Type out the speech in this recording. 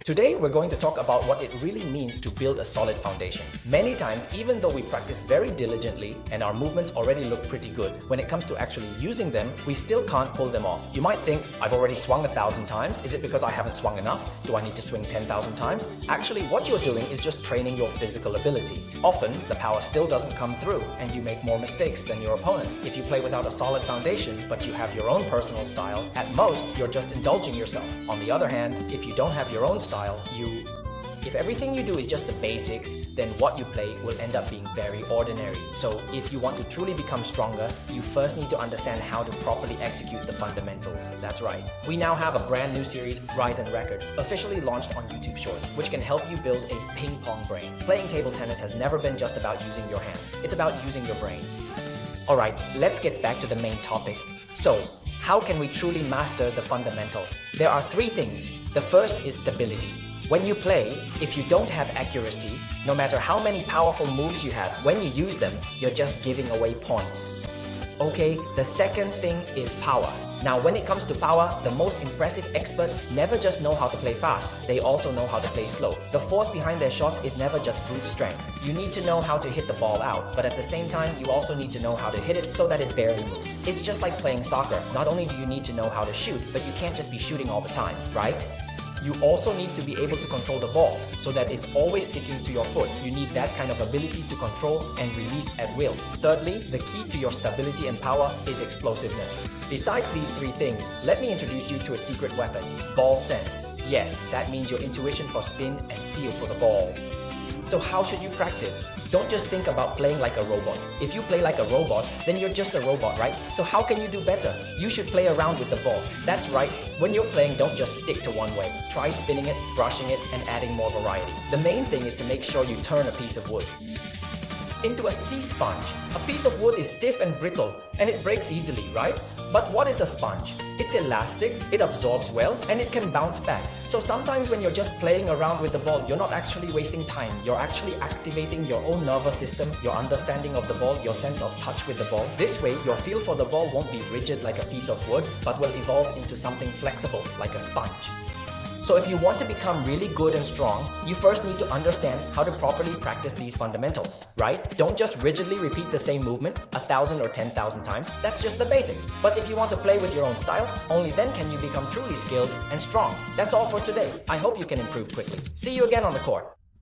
Today, we're going to talk about what it really means to build a solid foundation. Many times, even though we practice very diligently and our movements already look pretty good, when it comes to actually using them, we still can't pull them off. You might think, I've already swung 1,000 times. Is it because I haven't swung enough? Do I need to swing 10,000 times? Actually, what you're doing is just training your physical ability. Often, the power still doesn't come through and you make more mistakes than your opponent. If you play without a solid foundation, but you have your own personal style, at most, you're just indulging yourself. On the other hand, if you don't have your own style, if everything you do is just the basics, then what you play will end up being very ordinary. So if you want to truly become stronger, you first need to understand how to properly execute the fundamentals. That's right. We now have a brand new series, Rise and Record, officially launched on YouTube Shorts, which can help you build a ping pong brain. Playing table tennis has never been just about using your hands. It's about using your brain. Alright, let's get back to the main topic. So, how can we truly master the fundamentals? There are three things. The first is stability. When you play, if you don't have accuracy, no matter how many powerful moves you have, when you use them, you're just giving away points. Okay, the second thing is power. Now, when it comes to power, the most impressive experts never just know how to play fast, they also know how to play slow. The force behind their shots is never just brute strength. You need to know how to hit the ball out, but at the same time, you also need to know how to hit it so that it barely moves. It's just like playing soccer. Not only do you need to know how to shoot, but you can't just be shooting all the time, right? You also need to be able to control the ball so that it's always sticking to your foot. You need that kind of ability to control and release at will. Thirdly, the key to your stability and power is explosiveness. Besides these three things, let me introduce you to a secret weapon, ball sense. Yes, that means your intuition for spin and feel for the ball. So how should you practice? Don't just think about playing like a robot. If you play like a robot, then you're just a robot, right? So how can you do better? You should play around with the ball. That's right. When you're playing, don't just stick to one way. Try spinning it, brushing it, and adding more variety. The main thing is to make sure you turn a piece of wood into a sea sponge. A piece of wood is stiff and brittle, and it breaks easily, right? But what is a sponge? It's elastic, it absorbs well, and it can bounce back. So sometimes when you're just playing around with the ball, you're not actually wasting time. You're actually activating your own nervous system, your understanding of the ball, your sense of touch with the ball. This way, your feel for the ball won't be rigid like a piece of wood, but will evolve into something flexible like a sponge. So if you want to become really good and strong, you first need to understand how to properly practice these fundamentals, right? Don't just rigidly repeat the same movement 1,000 or 10,000 times. That's just the basics. But if you want to play with your own style, only then can you become truly skilled and strong. That's all for today. I hope you can improve quickly. See you again on the court.